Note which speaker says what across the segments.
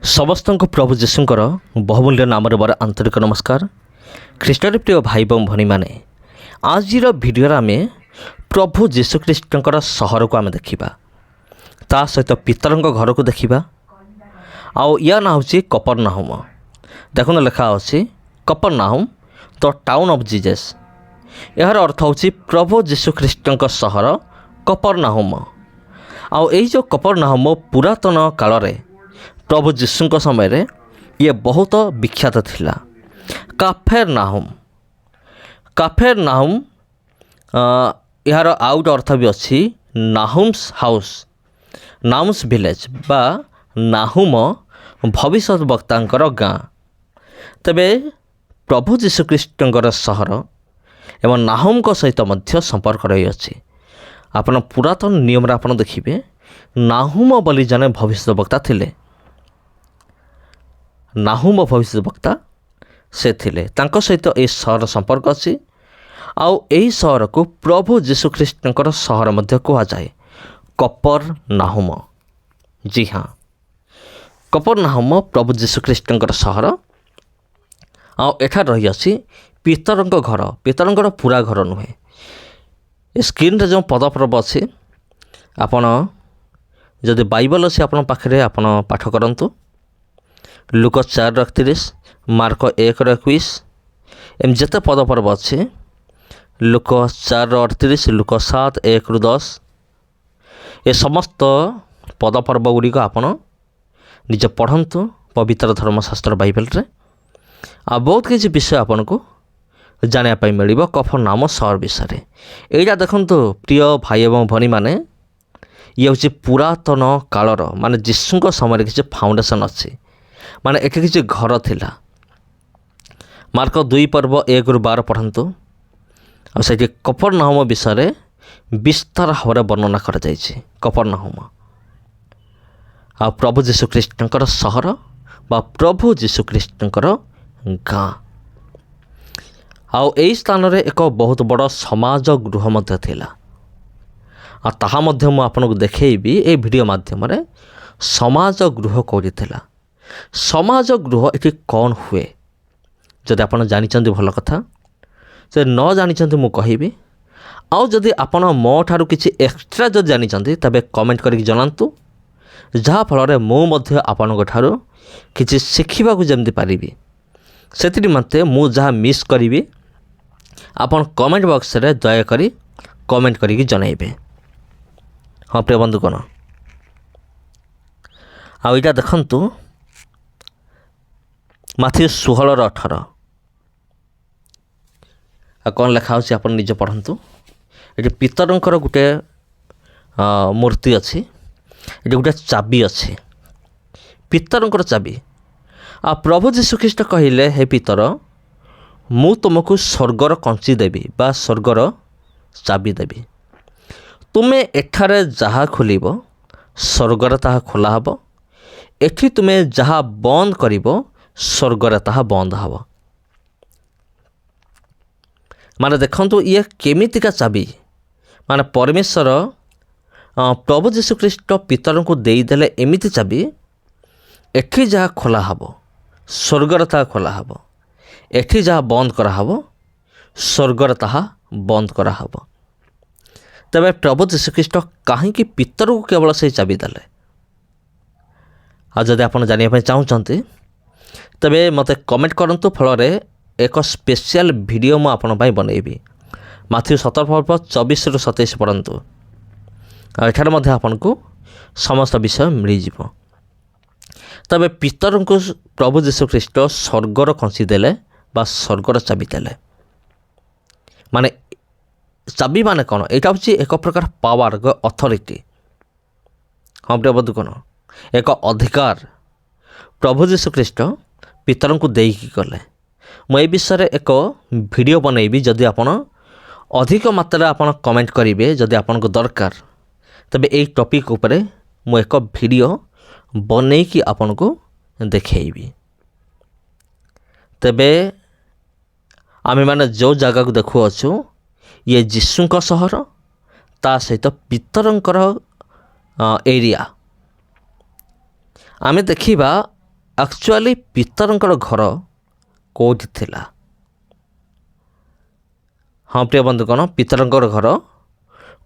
Speaker 1: समस्त प्रभु जीशुंकर बहुमूल्य नाम बर आंतरिक नमस्कार। ख्रीष्टर प्रिय भाई बम भनी माने आज भिडियो आम प्रभु जीशुख्रीष्टर सहर को आम देखा ता सहित पितर घर को देखा या ना हूँ कफरनाहुम। देखो लिखा अच्छी कफरनाहुम द टाउन ऑफ जीसस। यार अर्थ हूँ प्रभु जीशुख्रीष्टर सहर कफरनाहुम। जो कफरनाहुम पुरातन काल रे प्रभु जीशु समय ये बहुत विख्यात थिला। काफेरनाहुम यार आउट अर्थ भी अच्छी नाहुम्स हाउस, नाहुम्स विलेज बा नाहुम भविष्य वक्ता गाँ। तेबे प्रभु जीशुख्रीष्टर सहर एवं नाहुम सहित मध्य संपर्क रही अछि। आपण पुरातन नियम आप देखिए नाहुम बोली जने भविष्य वक्ता थिले। नाहुम भविष्य वक्ता से थिले, तांको सहित ए सहर संपर्क अच्छी। आउ एही सहर को प्रभु जीशुख्रीष्टर सहर मध्य कहा जाए कफरनाहुम। जी हाँ, कफरनाहुम प्रभु जीशुख्रीष्टर सहर। एठा रही अछि पितर घर। पितर पूरा घर नुहे। स्क्रीन रे जो पदप्रभ अच्छी आपण जदि बाइबल अच्छी आपण पाखे आपण पाठ करंतु। लुक 4:31, मार्क 1:21 एम जिते पदपर्व अच्छे। लुक 4:38, लुक 7:1-10 ए समस्त पदपर्व गुड़िक आपण निज पढ़ंतु पवित्र धर्मशास्त्र बाइबल रे। बहुत किसी विषय आपन को जानापी मिल कफरनाहुम सहर विषय। यहाँ देखु प्रिय भाई एवं भनी मैंने ये हूँ पुरातन कालर माने जीशु समय किसी फाउंडेशन अच्छी, माने एठी किसी घर थिला। मार्क 2:1-12 पढ़ंतु। से कफरनाहुम विषय विस्तार भाव वर्णना कर कफरनाहुम प्रभु जीशुख्रीष्टर सहर बा प्रभु जीशुख्रीष्टर गाँ। यही स्थान रे एक बहुत बड़ समाज गृह मध्य थिला। ताहा मध्य मु आपनको देखैबी ए वीडियो माध्यम रे समाज गृह कोठी थिला। समाज गृह ये कौन हुए जदि आप जानी भल कथा, से न जानी मु कहिबी। आउ जदि आपण मो ठारू किछि एक्स्ट्रा जदि जानी तबे कमेंट करके जनातु, जहाँ फल मु मध्य आपन ठारू किछि शिखिबा को जेमति पारिबी। सेति निमंते मु जहाँ मिस करिबी आपन कमेंट बॉक्स रे दया करी कमेंट करके जनाइबे। हाँ प्रिय बंधुगण, आइटा देखंतु माथि 16:18 कौन लिखा हो आप निजे पढ़ंतु। ये पितरंकर गोटे मूर्ति अच्छी, ये गोटे चाबी अच्छी, पितरंकर चाबी। प्रभु जीशुख्रीष्ट कहले हे पितर मु तुमको स्वर्गर कंची देवी बा स्वर्गर चाबी देवी। तुमे एठारे जहाँ खोलिब स्वर्गर ताहा खोला हब, एठी तुमे जहाँ बंद करिब स्वर्गर ताहा बंद हब। माने देखंतु ये केमितिका चाबी, माने परमेश्वर प्रभु जीशुख्रीष्ट पितर को देदेले एमिति चाबी। एठी जहाँ खोला हब स्वर्गर ताहा खोला हब, एठी जहाँ बंद करा हब स्वर्गर ताहा बंद करा हब। तबे प्रभु जीशुख्रीष्ट कहीं पितर को केवल से चाबी देले। जदि आप जानिया चाहते तबे मते कमेंट करंतु, फल एक स्पेशल वीडियो मु आपन पाई बनैबी। माथ्यू 17:24-27 पढ़ंतु। एठार मध्य आपन को समस्त विषय मिल जिवो। तबे पितर को प्रभु जीशुख्रीष्ट स्वर्गर कंसी देले बा स्वर्गर चाबी देले। माने चाबी माने कौन? यहाँ हूँ एक प्रकार पावर अथॉरिटी। हाँ प्रिय बंधुगण, एक अधिकार प्रभु जीशुख्रीष्ट पितर को देकी गले। मुझे विषय एक वीडियो बनैबी। जदि आपण अधिक मात्रा आपण कमेंट करेंगे, जदि आपण को दरकार तबे एक टॉपिक उपरे मु एक वीडियो बनैकी आपण को देखैबी। तबे आमे माने जो जगह को देखु अच्छु ये जीशुंक सहर ता सहित पितरंकर एरिया। आमे देखिबा ଆକ୍ଚୁଆଲି ପିତରଙ୍କର ଘର କେଉଁଠି ଥିଲା? ହଁ ପ୍ରିୟ ବନ୍ଧୁଗଣ, ପିତରଙ୍କର ଘର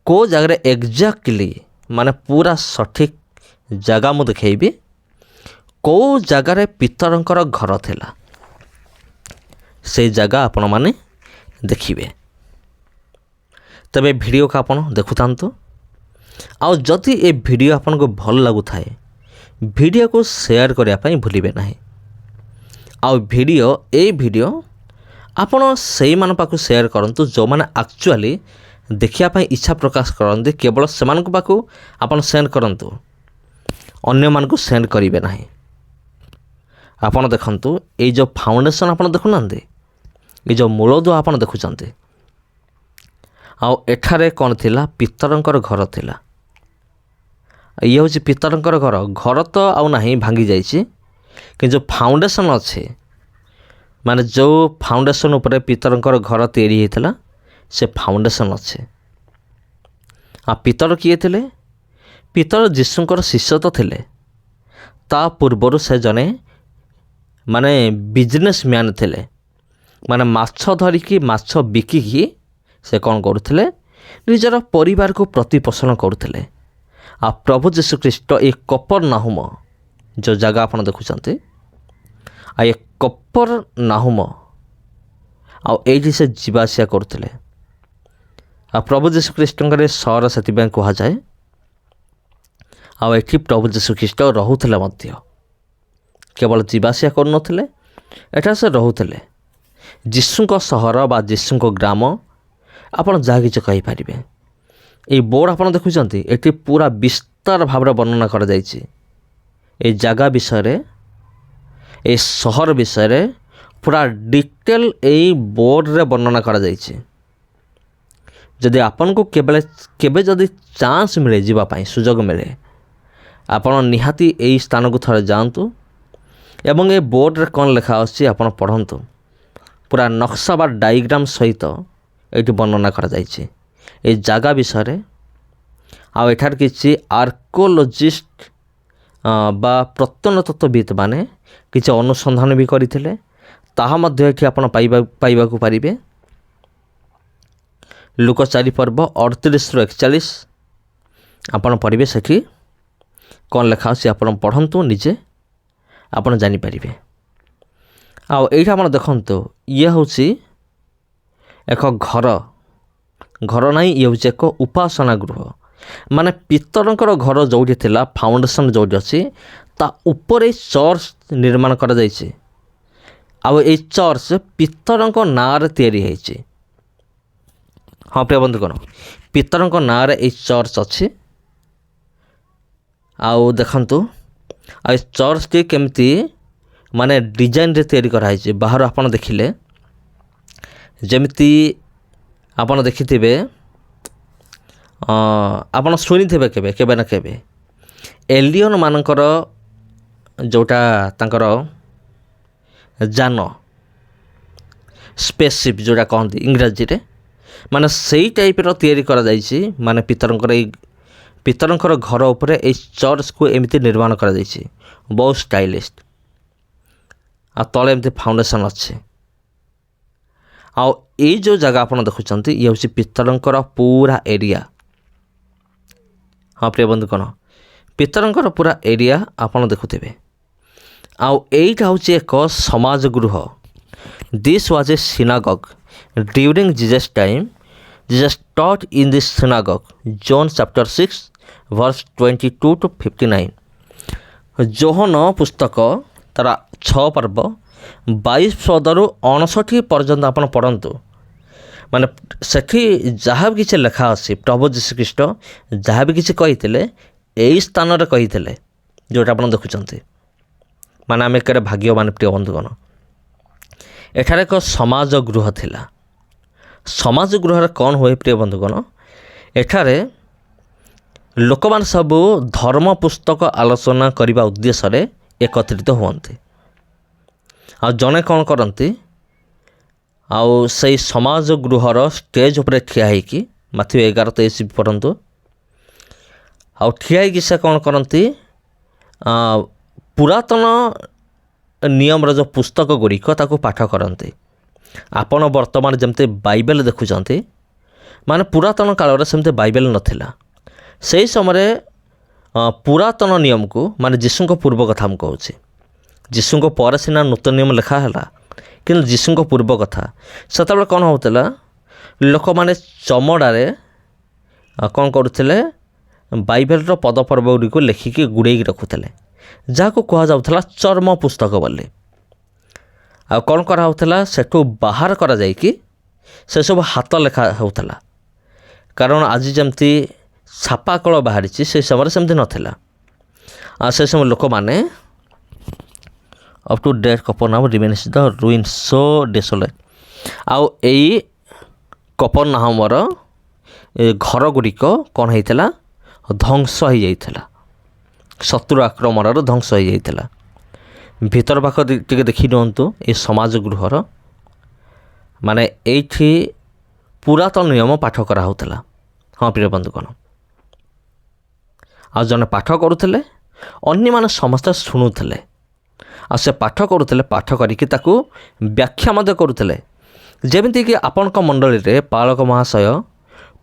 Speaker 1: କେଉଁ ଜାଗାରେ ଏକ୍ଜାକ୍ଟଲି, ମାନେ ପୁରା ସଠିକ୍ ଜାଗା ମୁଁ ଦେଖାଇବି କେଉଁ ଜାଗାରେ ପିତରଙ୍କର ଘର ଥିଲା। ସେଇ ଜାଗା ଆପଣମାନେ ଦେଖିବେ। ତେବେ ଭିଡ଼ିଓକୁ ଆପଣ ଦେଖୁଥାନ୍ତୁ। ଆଉ ଯଦି ଏ ଭିଡ଼ିଓ ଆପଣଙ୍କୁ ଭଲ ଲାଗୁଥାଏ, ଭିଡ଼ିଓକୁ ସେୟାର କରିବା ପାଇଁ ଭୁଲିବେ ନାହିଁ। ଆଉ ଏଇ ଭିଡ଼ିଓ ଆପଣ ସେଇମାନଙ୍କ ପାଖକୁ ସେୟାର କରନ୍ତୁ ଯେଉଁମାନେ ଆକ୍ଚୁଆଲି ଦେଖିବା ପାଇଁ ଇଚ୍ଛା ପ୍ରକାଶ କରନ୍ତି। କେବଳ ସେମାନଙ୍କ ପାଖକୁ ଆପଣ ସେଣ୍ଡ କରନ୍ତୁ, ଅନ୍ୟମାନଙ୍କୁ ସେଣ୍ଡ କରିବେ ନାହିଁ। ଆପଣ ଦେଖନ୍ତୁ, ଏଇ ଯେଉଁ ଫାଉଣ୍ଡେସନ୍ ଆପଣ ଦେଖୁନାହାନ୍ତି, ଏଇ ଯେଉଁ ମୂଳଦୁଆ ଆପଣ ଦେଖୁଛନ୍ତି, ଆଉ ଏଠାରେ କ'ଣ ଥିଲା? ପିତରଙ୍କର ଘର ଥିଲା। ଇଏ ହେଉଛି ପିତରଙ୍କର ଘର। ଘର ତ ଆଉ ନାହିଁ, ଭାଙ୍ଗି ଯାଇଛି, କିନ୍ତୁ ଯେଉଁ ଫାଉଣ୍ଡେସନ୍ ଅଛି, ମାନେ ଯେଉଁ ଫାଉଣ୍ଡେସନ୍ ଉପରେ ପିତରଙ୍କର ଘର ତିଆରି ହୋଇଥିଲା, ସେ ଫାଉଣ୍ଡେସନ୍ ଅଛି। ଆଉ ପିତର କିଏ ଥିଲେ? ପିତର ଯୀଶୁଙ୍କର ଶିଷ୍ୟ ତ ଥିଲେ। ତା ପୂର୍ବରୁ ସେ ଜଣେ ବିଜନେସ୍ ମ୍ୟାନ୍ ଥିଲେ। ମାଛ ଧରିକି, ମାଛ ବିକିକି ସେ କ'ଣ କରୁଥିଲେ? ନିଜର ପରିବାରକୁ ପ୍ରତିପୋଷଣ କରୁଥିଲେ। ଆଉ ପ୍ରଭୁ ଯୀଶୁଖ୍ରୀଷ୍ଟ ଏ କପରନାହୁମ ଯେଉଁ ଜାଗା ଆପଣ ଦେଖୁଛନ୍ତି, ଆଉ ଏ କପରନାହୁମ, ଆଉ ଏଇଠି ସେ ଯିବା ଆସିବା କରୁଥିଲେ। ଆଉ ପ୍ରଭୁ ଯୀଶୁଖ୍ରୀଷ୍ଟଙ୍କର ସହର ସେଥିପାଇଁ କୁହାଯାଏ। ଆଉ ଏଠି ପ୍ରଭୁ ଯୀଶୁଖ୍ରୀଷ୍ଟ ରହୁଥିଲେ ମଧ୍ୟ। କେବଳ ଯିବା ଆସିବା କରୁନଥିଲେ, ଏଠାରେ ସେ ରହୁଥିଲେ। ଯୀଶୁଙ୍କ ସହର ବା ଯୀଶୁଙ୍କ ଗ୍ରାମ, ଆପଣ ଯାହା କିଛି କହିପାରିବେ। এই ବୋର୍ଡ଼ ଆପଣ ଦେଖୁଛନ୍ତି, ଏଠି ପୁରା ବିସ୍ତାର ଭାବରେ ବର୍ଣ୍ଣନା କରାଯାଇଛି। এই ଜାଗା ବିଷୟରେ, এই ସହର ବିଷୟରେ ପୁରା ଡିଟେଲ এই ବୋର୍ଡ଼ରେ ବର୍ଣ୍ଣନା କରାଯାଇଛି। ଯଦି ଆପଣଙ୍କୁ କେବେ ଯଦି ଚାନ୍ସ ମିଳେ, ଯିବା ପାଇଁ ସୁଯୋଗ ମିଳେ, ଆପଣ ନିହାତି ଏହି ସ୍ଥାନକୁ ଥରେ ଯାଆନ୍ତୁ ଏବଂ ଏ ବୋର୍ଡ଼ରେ କ'ଣ ଲେଖା ଆସୁଛି ଆପଣ ପଢ଼ନ୍ତୁ। ପୁରା ନକ୍ସା ବା ଡାଇଗ୍ରାମ ସହିତ ଏଇଠି ବର୍ଣ୍ଣନା କରାଯାଇଛି এই ଜାଗା ବିଷୟରେ। ଆଉ ଏଠାରେ କିଛି ଆର୍କୋଲୋଜିଷ୍ଟ ବା ପ୍ରତ୍ନତତ୍ତ୍ୱବିତ୍ ମାନେ କିଛି ଅନୁସନ୍ଧାନ ବି କରିଥିଲେ, ତାହା ମଧ୍ୟ ଏଠି ଆପଣ ପାଇବାକୁ ପାରିବେ। ଲୁକ 4 ପର୍ବ 38-41 ଆପଣ ପଢ଼ିବେ। ସେଠି କ'ଣ ଲେଖା ଅଛି ଆପଣ ପଢ଼ନ୍ତୁ, ନିଜେ ଆପଣ ଜାଣିପାରିବେ। ଆଉ ଏଇଠି ଆପଣ ଦେଖନ୍ତୁ, ଇଏ ହେଉଛି ଏକ ଘର ନାହିଁ, ଇଏ ହେଉଛି ଏକ ଉପାସନା ଗୃହ। ମାନେ ପିତରଙ୍କର ଘର ଯେଉଁଠି ଥିଲା, ଫାଉଣ୍ଡେସନ୍ ଯେଉଁଠି ଅଛି, ତା ଉପରେ ଚର୍ଚ୍ଚ ନିର୍ମାଣ କରାଯାଇଛି। ଆଉ ଏଇ ଚର୍ଚ୍ଚ ପିତରଙ୍କ ନାଁରେ ତିଆରି ହୋଇଛି। ହଁ ପ୍ରିୟ ବନ୍ଧୁଗଣ, ପିତରଙ୍କ ନାଁରେ ଏଇ ଚର୍ଚ୍ଚ ଅଛି। ଆଉ ଦେଖନ୍ତୁ, ଆଉ ଏ ଚର୍ଚ୍ଚଟି କେମିତି ଡିଜାଇନରେ ତିଆରି କରାହେଇଛି। ବାହାରୁ ଆପଣ ଦେଖିଲେ ଯେମିତି ଆପଣ ଦେଖିଥିବେ, ଆପଣ ଶୁଣିଥିବେ କେବେ ନା କେବେ ଏଲିଅନ୍ ମାନଙ୍କର ଯେଉଁଟା ତାଙ୍କର ଯାନ, ସ୍ପେସସିପ୍ ଯେଉଁଟା କହନ୍ତି ଇଂରାଜୀରେ, ସେଇ ଟାଇପ୍ର ତିଆରି କରାଯାଇଛି। ପିତରଙ୍କର ଘର ଉପରେ ଏଇ ଚର୍ଚ୍ଚକୁ ଏମିତି ନିର୍ମାଣ କରାଯାଇଛି, ବହୁତ ଷ୍ଟାଇଲିଷ୍ଟ। ଆଉ ତଳେ ଏମିତି ଫାଉଣ୍ଡେସନ୍ ଅଛି। ଆଉ ଏଇ ଯେଉଁ ଜାଗା ଆପଣ ଦେଖୁଛନ୍ତି, ଇଏ ହେଉଛି ପିତରଙ୍କର ପୁରା ଏରିଆ। ହଁ ପ୍ରିୟ ବନ୍ଧୁଗଣ, ପିତରଙ୍କର ପୁରା ଏରିଆ ଆପଣ ଦେଖୁଥିବେ। ଆଉ ଏଇଟା ହେଉଛି ଏକ ସମାଜ ଗୃହ। This was a synagogue during Jesus time. Jesus taught in this synagogue, John chapter 6 verse 22-59। ଯୋହନ ପୁସ୍ତକ ତାର 6 ପର୍ବ 22 ପଦରୁ 59 ପର୍ଯ୍ୟନ୍ତ ଆପଣ ପଢ଼ନ୍ତୁ। ସେଠି ଯାହା ବି କିଛି ଲେଖା ଅଛି, ପ୍ରଭୁ ଯୀଶୁଖ୍ରୀଷ୍ଟ ଯାହା ବି କିଛି କହିଥିଲେ, ଏଇ ସ୍ଥାନରେ କହିଥିଲେ, ଯେଉଁଟା ଆପଣ ଦେଖୁଛନ୍ତି। ଆମେ କେଡ଼େ ଭାଗ୍ୟବାନ ପ୍ରିୟ ବନ୍ଧୁଗଣ। ଏଠାରେ ଏକ ସମାଜ ଗୃହ ଥିଲା। ସମାଜ ଗୃହରେ କ'ଣ ହୁଏ ପ୍ରିୟ ବନ୍ଧୁଗଣ? ଏଠାରେ ଲୋକମାନେ ସବୁ ଧର୍ମ ପୁସ୍ତକ ଆଲୋଚନା କରିବା ଉଦ୍ଦେଶ୍ୟରେ ଏକତ୍ରିତ ହୁଅନ୍ତି। ଆଉ ଜଣେ କ'ଣ କରନ୍ତି, ଆଉ ସେଇ ସମାଜ ଗୃହର ଷ୍ଟେଜ୍ ଉପରେ ଠିଆ ହେଇକି, ମାଥିବ 11-23 ପଢ଼ନ୍ତୁ। ଆଉ ଠିଆ ହେଇକି ସେ କ'ଣ କରନ୍ତି, ପୁରାତନ नियम जो पुस्तक गुड़िक ताकू पाठ करते आपण वर्तमान जमते बाइबल देखुंत माने पुरातन काल सेमते बाइबल नथिला से समय पुरातन नियम को माने जीशु पूर्व कथा हम कहूँ जीशु पर सीना नूतन नियम लिखा है कि जीशु पूर्व कथा से कौन होता लोक मैंने चमड़े कौन करुले बाइबल पदपर्व गुड़िक लिखिकी गुड़े रखुले जहाँ कह जाऊला चर्म पुस्तक बोली आ कौन कराला सेठू बाहर करा जाइकी से सब हाथ लेखा होता कारण आज जमती छापा कल बाहरी से समय सेमती नाला से समय लोक मैंने up to date Capernaum remains the ruin so desolate आउ एई कपरनाहमर घर गुड़िक कौन होता ध्वंस हो जाता शत्रु आक्रमण ध्वंस हो जाता भीतर पाख टे देखी नियंतु ये समाज गृहर माने एठी पुरातन नियम पाठ करा होता हाँ प्रिय बंधुगण आ जने पाठ करुले अन्य माने समस्ते शुणुले आ से पाठ करुले पाठ करिकी ताकू व्याख्या मध्य करुले जेमिति कि आपनक मंडली रे पालक महाशय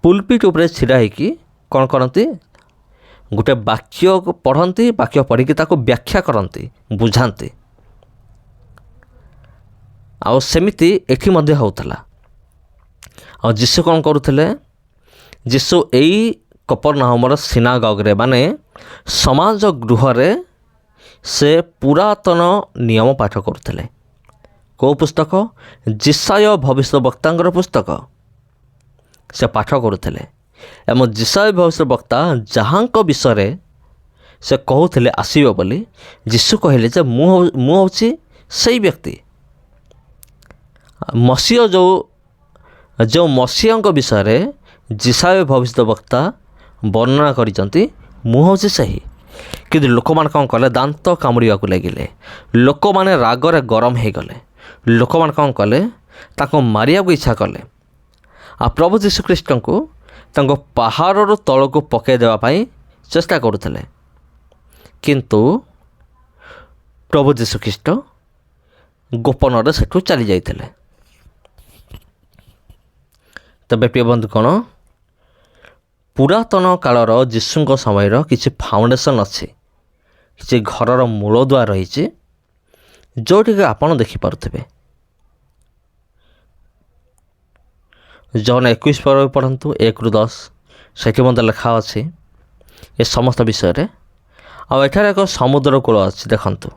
Speaker 1: पुलपिट उपरे छिड़ा होइकी कौन करती गोटे वाक्य पढ़ती वाक्य पढ़िकी ताकू व्याख्या करती बुझाती आउ सेमिति एठी मध्य होता आ जीशु कौन करुले जीशु एई कपरनाहमर सिनागोगरे माने समाज गृह रे से पुरातन नियम पाठ करुले को पुस्तक जिसाय भविष्यवक्तांगर पुस्तक से पाठ करुले एवं जिसाय भविष्यवक्ता जहाँक विषय से कहते आसवे बोली जीशु कहले जे मुझे से व्यक्ति मसीह जो मसीह विषय जिसाय भविष्यवक्ता वर्णना करिसंती मुझे सही कि लोक मैंने कौन कले दांत कामुड़ा लगिले लोक मैंने रागरे गरम हो गले लोक मैंने कौन कले ताको मारिया को इच्छा कले आ प्रभु जीशुख्रीष्ट को पहाड़ तल को पकई देवाई चेष्टा करुले किंतु प्रभु जीशुख्रीष्ट गोपन सेठू चली जाइए तबे प्रिय बंधु कौन पुरातन कालर जीशु समय किसी फाउंडेसन अच्छी किसी घर मूलदुआ रही जोटि आपड़ देखिपे जौन 21 पर पढ़ंतु 1-10 सेठी मध्य लिखा अच्छी ये समस्त विषय आठार एक समुद्र कूल अच्छी देखंतु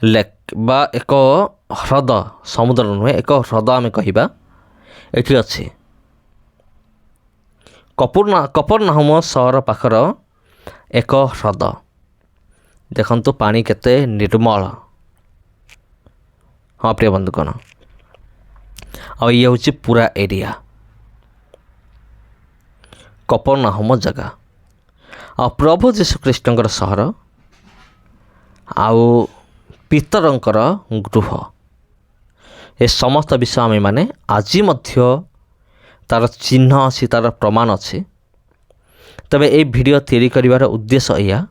Speaker 1: लेक बा एक ह्रद समुद्र नुहे एक ह्रद आम कहिबा एठी अच्छी कपरनाहम सहर पाखर एक ह्रद देखंतु पानी केते निर्मल हाँ प्रिय बंधुगण आ ये हूँ पूरा एरिया कपरनाहम जगह आ प्रभु जीशुख्रीष्टर सहर आउ पितरंकर गृह ए समस्त विषय आम मैंने आज मध्य तार चिन्ह अच्छी तार प्रमाण अच्छी तबे ये वीडियो तैयारी करिवार उद्देश्य या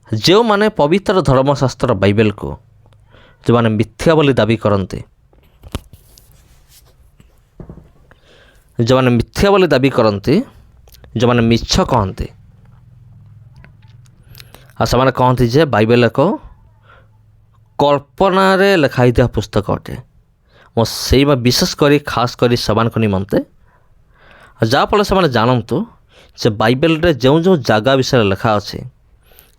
Speaker 1: जो माने पवित्र धर्मशास्त्र बाइबल को जो माने मिथ्या बोली दाबी करते जो माने मिथ्या बोली दाबी करते जो माने मिछ कहते आ से कहते जे बाइबल एक कल्पना रे लिखाई दिया पुस्तक अटे मो से विशेष करी खास करी समान को निमंते जहाँफल से जानतु से बाइबल रे जो जो जगह विषय लिखा अच्छी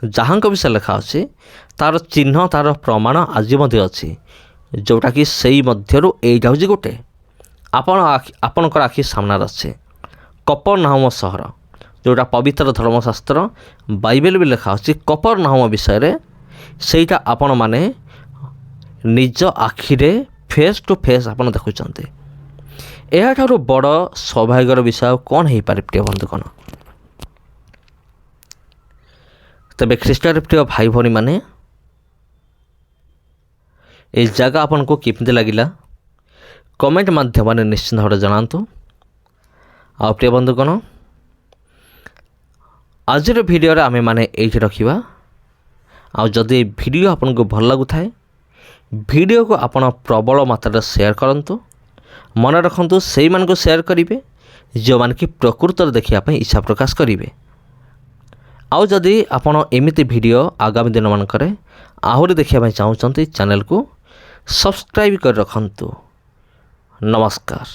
Speaker 1: जहाँ विषय लिखा अच्छी तार चिन्ह तार प्रमाण आज अच्छी जोटा कि सही मध्यरु एटा हूँ गोटे आपणकर आखि सामने अच्छे कपरनाहम सहर जोटा पवित्र धर्मशास्त्र बाइबल भी लिखा अच्छी कपरनाहम विषय सेटा आपण माने निज आखिरे फेस टू फेस आपन देखुचंते यह बड़ सौभाग्यर विषय कौन हो पारे प्रिय बंधुगण तबे ख्रीष्टान प्रिय भाई भौणी माने ये जगह आपन को किमती लगिला कमेंट माध्यम निश्चित भाव जनातु आ प्रिय बंधुगण आज वीडियो आमे माने एठी रखिबा ଆଉ ଯଦି ଏ ଭିଡ଼ିଓ ଆପଣଙ୍କୁ ଭଲ ଲାଗୁଥାଏ ଭିଡ଼ିଓକୁ ଆପଣ ପ୍ରବଳ ମାତ୍ରାରେ ସେୟାର କରନ୍ତୁ। ମନେ ରଖନ୍ତୁ ସେଇମାନଙ୍କୁ ସେୟାର କରିବେ ଯେଉଁମାନେ କି ପ୍ରକୃତରେ ଦେଖିବା ପାଇଁ ଇଚ୍ଛା ପ୍ରକାଶ କରିବେ। ଆଉ ଯଦି ଆପଣ ଏମିତି ଭିଡ଼ିଓ ଆଗାମୀ ଦିନମାନଙ୍କରେ ଆହୁରି ଦେଖିବା ପାଇଁ ଚାହୁଁଛନ୍ତି ଚ୍ୟାନେଲକୁ ସବସ୍କ୍ରାଇବ୍ କରି ରଖନ୍ତୁ। ନମସ୍କାର।